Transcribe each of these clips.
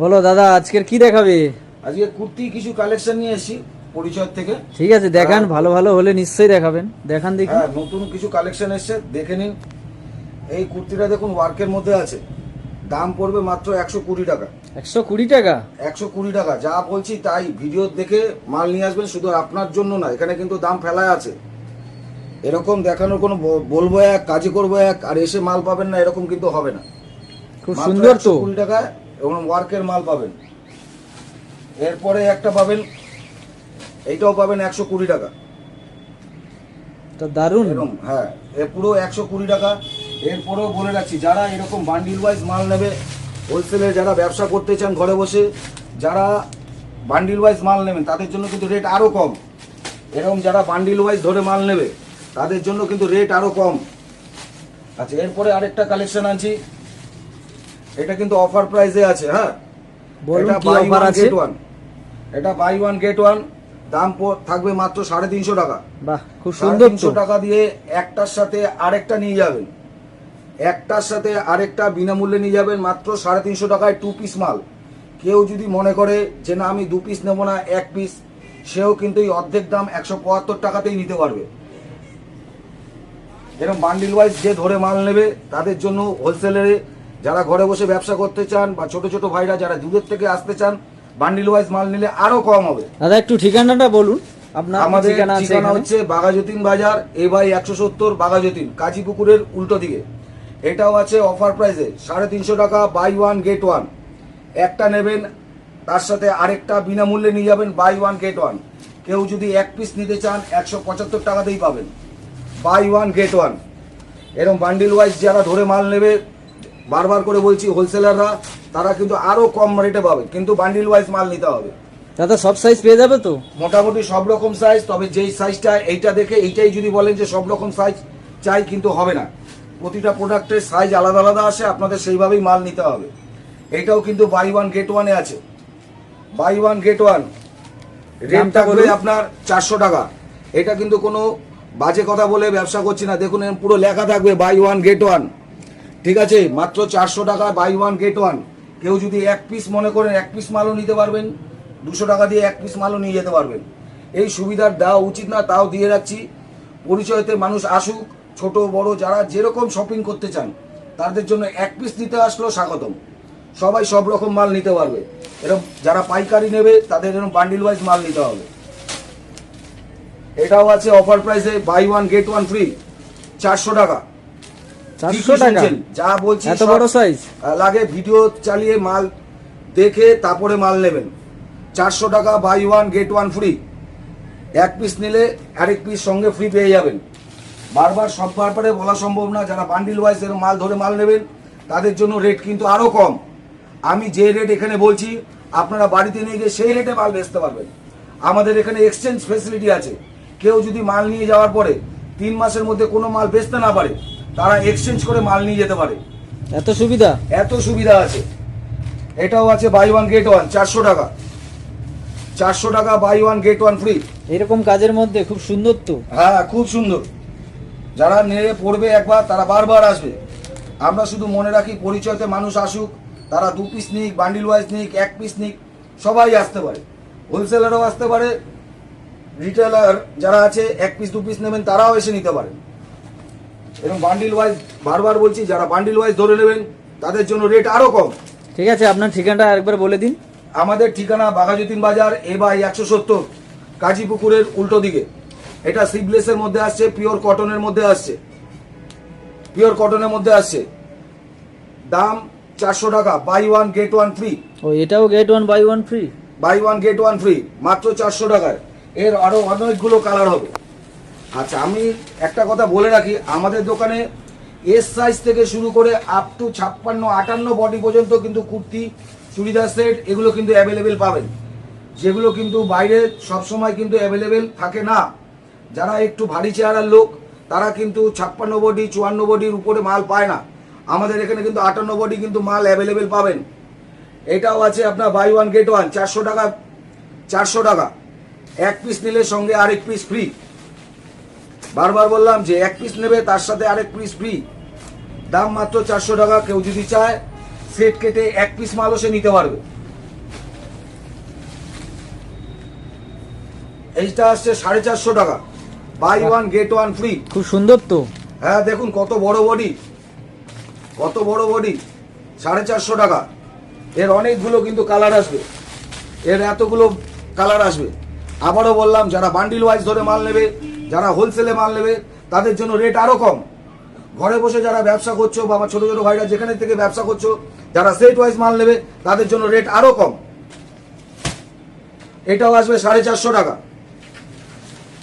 বলো দাদা, আজকের কি দেখাবে? আজকে কুর্তি কিছু কালেকশন নিয়ে এসেছি পরিচয় থেকে। ঠিক আছে, দেখান। ভালো ভালো হলে নিশ্চয়ই দেখাবেন। দেখান দেখি। হ্যাঁ, নতুন কিছু কালেকশন এসেছে, দেখে নিন। এই কুর্তিটা দেখুন, ওয়ার্কের মধ্যে আছে। দাম পড়বে মাত্র 120 টাকা। 120 টাকা? 120 টাকা। যা বলছি তাই, ভিডিও দেখে মাল নিয়ে আসবেন, শুধু আপনার জন্য না, এখানে কিন্তু দাম ফেলায় আছে। এরকম দেখানোর কোনো বলবো এক, কাজে করবো এক, আর এসে মাল পাবেন না, এরকম কিন্তু হবে না। খুব সুন্দর তো। 120 টাকায় এবং ওয়ার্কের মাল পাবেন। এরপরে একটা পাবেন, এইটাও পাবেন 120 টাকা। তো দারুন। এরকম, হ্যাঁ, এ পুরো 120 টাকা। এরপরেও বলে রাখছি, যারা এরকম বান্ডিল ওয়াইজ মাল নেবে, হোলসেলে যারা ব্যবসা করতে চান ঘরে বসে, যারা বান্ডিল ওয়াইজ মাল নেবেন তাদের জন্য কিন্তু রেট আরও কম। এরকম যারা বান্ডিল ওয়াইজ ধরে মাল নেবে তাদের জন্য কিন্তু রেট আরও কম। আচ্ছা, এরপরে আরেকটা কালেকশন আনছি, এটা কিন্তু অফার প্রাইসে আছে। হ্যাঁ, বলুন এটা কি বাই অফার ওয়ান আছে? Get one. এটা বাই ওয়ান গেট ওয়ান। দাম থাকবে মাত্র 350 টাকা। বাহ, খুব সুন্দর তো। 350 টাকা দিয়ে একটার সাথে আরেকটা নিয়ে যাবেন। একটার সাথে আরেকটা বিনামূল্যে নিয়ে যাবেন মাত্র 350 টাকায়। 2 পিস মাল। কেউ যদি মনে করে যে না আমি 2 পিস নেবো না, 1 পিস, সেও কিন্তু এই অর্ধেক দাম 175 টাকাতেই নিতে পারবে। এরকম বান্ডিল ওয়াইজ যে ধরে মাল নেবে তাদের জন্য, হোলসেলারে যারা ঘরে বসে ব্যবসা করতে চান, বা ছোট ছোট ভাইরা যারা দূরের থেকে আসতে চান, বান্ডিল ওয়াইজ মাল নিলে আরো কম হবে। দাদা একটু ঠিকানাটা বলুন। আপনার আমাদের ঠিকানা আছে ঠিকানা এখানে? হচ্ছে বাঘাযতীন বাজার, এবাই 170 বাঘাযতীন, কাজীপুকুরের উল্টো দিকে। এটাও আছে অফার প্রাইসে 350 টাকা, বাই ওয়ান গেট ওয়ান। একটা নেবেন, তার সাথে আরেকটা বিনামূল্যে নিয়ে যাবেন, বাই ওয়ান গেট ওয়ান। কেউ যদি 1 পিস নিতে চান 175 টাকাতেই পাবেন, বাই ওয়ান গেট ওয়ান। এরকম বান্ডিল ওয়াইজ যারা ধরে মাল নেবে, বারবার করে বলছি, হোলসেলাররা তারা কিন্তু আরো কম রেটে পাবে, কিন্তু বান্ডিল ওয়াইজ মাল নিতে হবে। দাদা সব সাইজ পেয়ে যাবে তো? মোটামুটি সব রকম সাইজ, তবে যেই সাইজটা এইটা দেখে এইটাই যদি বলেন যে সব রকম সাইজ চাই, কিন্তু হবে না। প্রতিটা প্রোডাক্টের সাইজ আলাদা আলাদা আসে, আপনাদের সেইভাবেই মাল নিতে হবে। এইটাও কিন্তু বাই ওয়ান গেট ওয়ানে আছে। Buy one get one, rate দামটা থাকবে বলুন। আপনার 400 টাকা। এটা কিন্তু কোনো বাজে কথা বলে ব্যবসা করছি না, দেখুন এর পুরো লেখা থাকবে বাই ওয়ান গেট ওয়ান। ঠিক আছে, মাত্র 400 টাকা, বাই ওয়ান গেট ওয়ান। কেউ যদি 1 পিস মনে করেন, 1 পিস মালও নিতে পারবেন, 200 টাকা দিয়ে 1 পিস মালও নিয়ে যেতে পারবেন। এই সুবিধার দেওয়া উচিত না, তাও দিয়ে রাখছি। পরিচয়তে মানুষ আসুক, ছোট বড় যারা যেরকম শপিং করতে চান, তাদের জন্য 1 পিস নিতে আসলেও স্বাগতম। সবাই সব রকম মাল নিতে পারবে। এরকম যারা পাইকারি নেবে তাদের এরকম বান্ডিল ওয়াইজ মাল নিতে হবে। এটাও আছে অফার প্রাইসে, buy one get one free, 400 টাকা। 400 টাকা? যা বলছি এত বড় সাইজ? লাগে, ভিডিও চালিয়ে মাল দেখে তারপরে মাল নেবেন। 400 টাকা, buy one get one free. 1 piece নিলে আরেক পিস সঙ্গে ফ্রি পেয়ে যাবেন। বারবার সব ব্যাপারে বলা সম্ভব না, যারা বান্ডিল ওয়াইজ এর মাল ধরে মাল নেবেন তাদের জন্য রেট কিন্তু আরো কম। আমি যে রেট এখানে বলছি, আপনারা বাড়িতে নিয়ে গিয়ে সেই রেটে মাল বেচতে পারবেন। আমাদের এখানে এক্সচেঞ্জ ফেসিলিটি আছে। কেউ যদি মাল নিয়ে যাওয়ার পরে 3 মাসের মধ্যে কোনো মাল বেচতে না পারে, তারা এক্সচেঞ্জ করে মাল নিয়ে যেতে পারে। এত সুবিধা? এত সুবিধা আছে। এটাও আছে বাই ওয়ান গেট ওয়ান, 400 টাকা। 400 টাকা, buy one get one free. এরকম কাজের মধ্যে খুব সুন্দর তো। হ্যাঁ, খুব সুন্দর। যারা নিয়ে পড়বে একবার, তারা বারবার আসবে। আমরা শুধু মনে রাখি, পরিচয়তে মানুষ আসুক, তারা 2 পিস নিক, বান্ডিল ওয়াইজ নিক, 1 পিস নিক, সবাই আসতে পারে। হোলসেলারও আসতে পারে, রিটেলার যারা আছে 1 পিস 2 পিস নেবেন তারাও এসে নিতে পারেন। এরকম বান্ডিল ওয়াইজ, বারবার বলছি, যারা বান্ডিল ওয়াইজ ধরে নেবেন তাদের জন্য রেট আরো কম। ঠিক আছে, আপনার ঠিকানাটা আরেকবার বলে দিন। আমাদের ঠিকানা বাঘাযতীন বাজার, এবাই 170, কাজীপুকুরের উল্টো দিকে। এটা সিভলেসের মধ্যে আসছে, পিওর কটনের মধ্যে আসছে। পিওর কটনের মধ্যে আসছে। দাম 400 টাকা, buy one get one free. ও, এটাও get one buy one free? Buy one get one free, মাত্র 400 টাকায়। এর আরো অনেকগুলো কালার হবে। আচ্ছা, আমি একটা কথা বলে রাখি, আমাদের দোকানে এস সাইজ থেকে শুরু করে আপ টু 56-58 বডি পর্যন্ত কিন্তু কুর্তি, চুড়িদার সেট, এগুলো কিন্তু অ্যাভেলেবেল পাবেন। যেগুলো কিন্তু বাইরে সবসময় কিন্তু অ্যাভেলেবেল থাকে না। যারা একটু ভারী চেহারার লোক, তারা কিন্তু 56 বডি 54 বডির উপরে মাল পায় না। আমাদের এখানে কিন্তু 58 বডি কিন্তু মাল অ্যাভেলেবেল পাবেন। এটাও আছে আপনার বাই ওয়ান গেট ওয়ান, 400 টাকা। 400 টাকা, 1 পিস নিলে সঙ্গে আরেক পিস ফ্রি। বারবার বললাম যে 1 পিস নেবে তার সাথে আরেক পিস ফ্রি। দাম মাত্র 400 টাকা। কেউ যদি চায় সেট কেটে 1 পিস মালও সে নিতে পারবে। এইটা আসছে 450 টাকা, buy one get one free. খুব সুন্দর তো। হ্যাঁ দেখুন কত বড় বডি, কত বড় বডি, 450 টাকা। এর অনেকগুলো কিন্তু কালার আসবে, এর এতগুলো কালার আসবে। আবারও বললাম, যারা বান্ডিল ওয়াইজ ধরে মাল নেবে, যারা হোলসেলে মাল নেবে, তাদের জন্য রেট আরও কম। ঘরে বসে যারা ব্যবসা করছো বা আমার ছোটো ছোটো ভাইরা যেখানে থেকে ব্যবসা করছো, যারা সেট ওয়াইজ মাল নেবে, তাদের জন্য রেট আরও কম। এটাও আসবে 450 টাকা,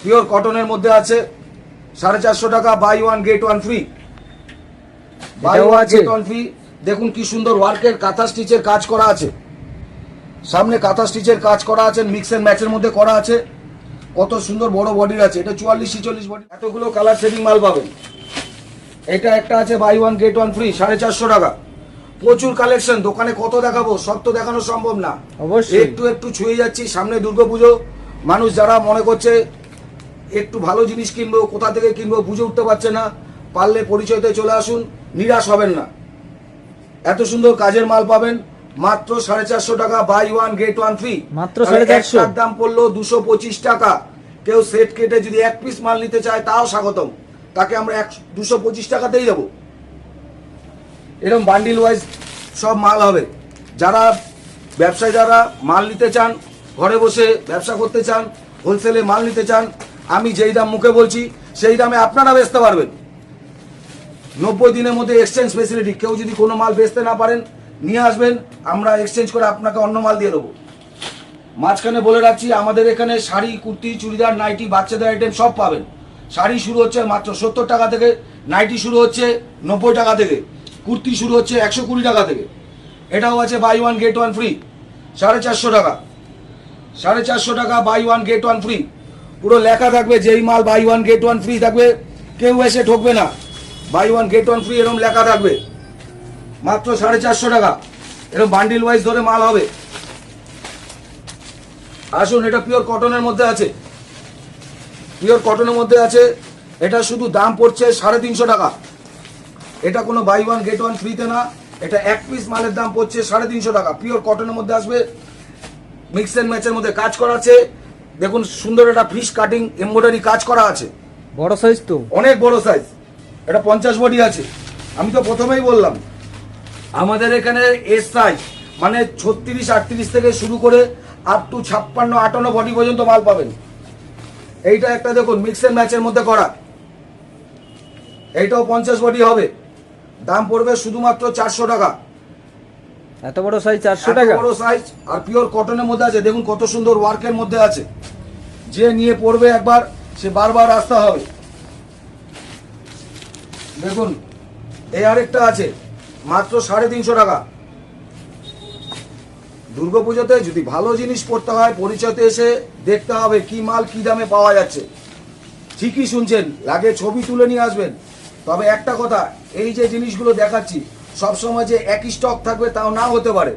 পিওর কটনের মধ্যে আছে, 450 টাকা, buy one get one free. Buy এটাও ওয়ান আছে? Get one free. দেখুন কি সুন্দর ওয়ার্কের কাঁথা স্টিচের কাজ করা আছে, সামনে কাঁথা স্টিচের কাজ করা আছে, মিক্স এন্ড ম্যাচের মধ্যে করা আছে, কত সুন্দর বড় বডির আছে। এটা 44-46 বডি, এতগুলো কালার শেডিং মাল পাবেন। এটা একটা আছে buy one get one free, 450 টাকা। প্রচুর কালেকশন, দোকানে কত দেখাবো, সব তো দেখানো সম্ভব না। অবশ্যই। একটু একটু ছুঁয়ে যাচ্ছি। সামনে দুর্গাপুজো, মানুষ যারা মনে করছে একটু ভালো জিনিস কিনবো, কোথা থেকে কিনবো বুঝে উঠতে পারছে না, পারলে পরিচয়তে চলে আসুন, নিরাশ হবেন না। এত সুন্দর কাজের মাল পাবেন মাত্র 450 টাকা, buy one get one free. মাত্র 450? একটার দাম পড়লো 225 টাকা। কেউ সেট কেটে যদি এক পিস মাল নিতে চায়, তাও স্বাগতম, তাকে আমরা 225 টাকাতেই দেবো। এরকম বান্ডিল ওয়াইজ সব মাল হবে। যারা ব্যবসায়ী, যারা মাল নিতে চান, ঘরে বসে ব্যবসা করতে চান, হোলসেলে মাল নিতে চান, আমি যেই দাম মুখে বলছি সেই দামে আপনারা বেচতে পারবেন। 90 দিনের মধ্যে এক্সচেঞ্জ ফেসিলিটি। কেউ যদি কোনো মাল বেচতে না পারেন, নিয়ে আসবেন, আমরা এক্সচেঞ্জ করে আপনাকে অন্য মাল দিয়ে দেবো। মাঝখানে বলে রাখছি, আমাদের এখানে শাড়ি, কুর্তি, চুড়িদার, নাইটি, বাচ্চাদের আইটেম সব পাবেন। শাড়ি শুরু হচ্ছে মাত্র 70 টাকা থেকে, নাইটি শুরু হচ্ছে 90 টাকা থেকে, কুর্তি শুরু হচ্ছে 120 টাকা থেকে। এটাও আছে buy one get one free, 450 টাকা। 450 টাকা, buy one get one free. পুরো লেখা থাকবে, যেই মাল buy one get one free থাকবে, কেউ এসে ঠকবে না। Buy one get one free এরকম লেখা থাকবে, মাত্র 450 টাকা। এরকম বান্ডিল ওয়াইজ ধরে মাল হবে। আসুন, এটা পিওর কটনের মধ্যে আছে, পিওর কটনের মধ্যে আছে। এটা শুধু দাম পড়ছে 350 টাকা। এটা কোনো বাই ওয়ান গেট ওয়ান ফ্রিতে না, এটা এক পিস মালের দাম পড়ছে 350 টাকা। পিওর কটনের মধ্যে আসবে, মিক্স এন্ড ম্যাচের মধ্যে কাজ করা আছে। দেখুন সুন্দর একটা ফিশ কাটিং এমব্রয়ডারি কাজ করা আছে, বড় সাইজ তো, অনেক বড় সাইজ। এটা 50 বডি আছে। আমি তো প্রথমেই বললাম, আমাদের এখানে এস সাইজ মানে 36-38 থেকে শুরু করে আপ টু 56-58 বডি পর্যন্ত মাল পাবেন। এইটা একটা দেখুন মিক্স এন্ড ম্যাচের মধ্যে করা, এইটাও 50 বডি হবে। দাম পড়বে শুধুমাত্র 400 টাকা। এত বড় সাইজ 400 এত টাকা? বড় সাইজ আর পিওর কটনের মধ্যে আছে। দেখুন কত সুন্দর ওয়ার্কের মধ্যে আছে, যে নিয়ে পড়বে একবার, সে বারবার আসতে হবে। দেখুন এই আরেকটা আছে, মাত্র 350 টাকা। দুর্গাপুজোতে যদি ভালো জিনিস পড়তে হয়, পরিচয়তে এসে দেখতে হবে কি মাল কি দামে পাওয়া যাচ্ছে। ঠিকই শুনছেন, লাগে ছবি তুলে নিয়ে আসবেন। তবে একটা কথা, এই যে জিনিসগুলো দেখাচ্ছি, সবসময় যে একই স্টক থাকবে তাও না হতে পারে।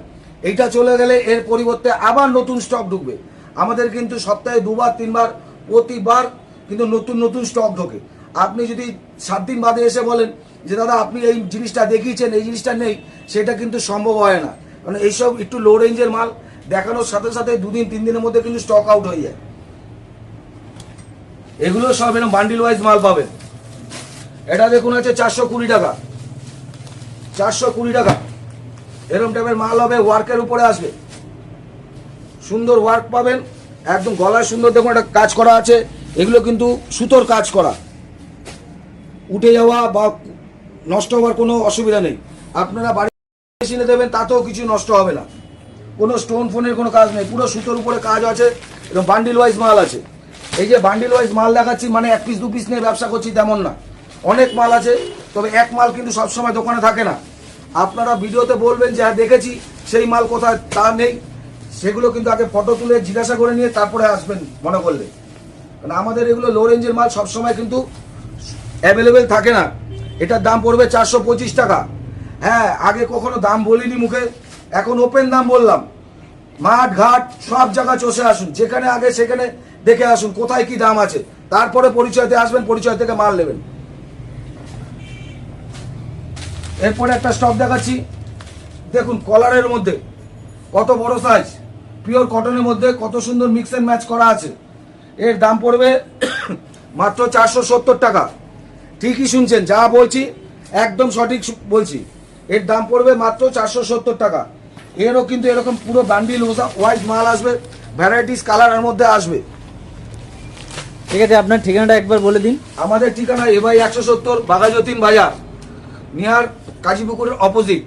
এইটা চলে গেলে এর পরিবর্তে আবার নতুন স্টক ঢুকবে। আমাদের কিন্তু সপ্তাহে 2-3 বার প্রতিবার কিন্তু নতুন নতুন স্টক ঢোকে। আপনি যদি 7 দিন বাদে এসে বলেন যে দাদা আপনি এই জিনিসটা দেখিয়েছেন, এই জিনিসটা নেই, সেটা কিন্তু সম্ভব হয় না। কারণ এইসব একটু লো রেঞ্জের মাল দেখানোর সাথে সাথে 2-3 দিনের মধ্যে কিন্তু স্টক আউট হয়ে যায়। এগুলো সব এরকম বান্ডিল ওয়াইজ মাল পাবেন। এটা দেখুন আছে 420 টাকা, 420 টাকা। এরকম টাইপের মাল হবে, ওয়ার্কের উপরে আসবে, সুন্দর ওয়ার্ক পাবেন একদম। গলায় সুন্দর দেখুন একটা কাজ করা আছে। এগুলো কিন্তু সুতোর কাজ করা, উঠে যাওয়া বা নষ্ট হওয়ার কোনো অসুবিধা নেই। আপনারা বাড়ি মেশিনে দেবেন, তাতেও কিছু নষ্ট হবে না। কোনো স্টোন ফোনের কোনো কাজ নেই, পুরো সুতোর উপরে কাজ আছে। এরকম বান্ডিল ওয়াইজ মাল আছে। এই যে বান্ডিল ওয়াইজ মাল দেখাচ্ছি মানে 1 পিস 2 পিস নিয়ে ব্যবসা করছি তেমন না, অনেক মাল আছে। তবে এক মাল কিন্তু সবসময় দোকানে থাকে না। আপনারা ভিডিওতে বলবেন যে হ্যাঁ দেখেছি, সেই মাল কোথায় তা নেই, সেগুলো কিন্তু আগে ফটো তুলে জিজ্ঞাসা করে নিয়ে তারপরে আসবেন মনে করলে। কারণ আমাদের এগুলো লো রেঞ্জের মাল সবসময় কিন্তু অ্যাভেলেবেল থাকে না। এটার দাম পড়বে 425 টাকা। হ্যাঁ, আগে কখনো দাম বলিনি মুখে, এখন ওপেন দাম বললাম। মাঠ ঘাট সব জায়গায় চষে আসুন, যেখানে আগে সেখানে দেখে আসুন কোথায় কি দাম আছে, তারপরে পরিচয়তে আসবেন, পরিচয় থেকে মাল নেবেন। এরপরে একটা স্টক দেখাচ্ছি, দেখুন কলারের মধ্যে কত বড় সাইজ, পিওর কটনের মধ্যে কত সুন্দর মিক্স এন্ড ম্যাচ করা আছে। এর দাম পড়বে মাত্র 470 টাকা। ঠিকই শুনছেন, যা বলছি একদম সঠিক বলছি। এর দাম পড়বে মাত্র 470 টাকা। এরও কিন্তু এরকম পুরো বান্ডিল ওয়াইজ মাল আসবে, ভ্যারাইটিস কালারের মধ্যে আসবে। ঠিক আছে, আপনার ঠিকানাটা একবার বলে দিন। আমাদের ঠিকানা এবাই 170 বাঘাযতীন বাজার, নিয়ার কাজীপুকুরের অপোজিট।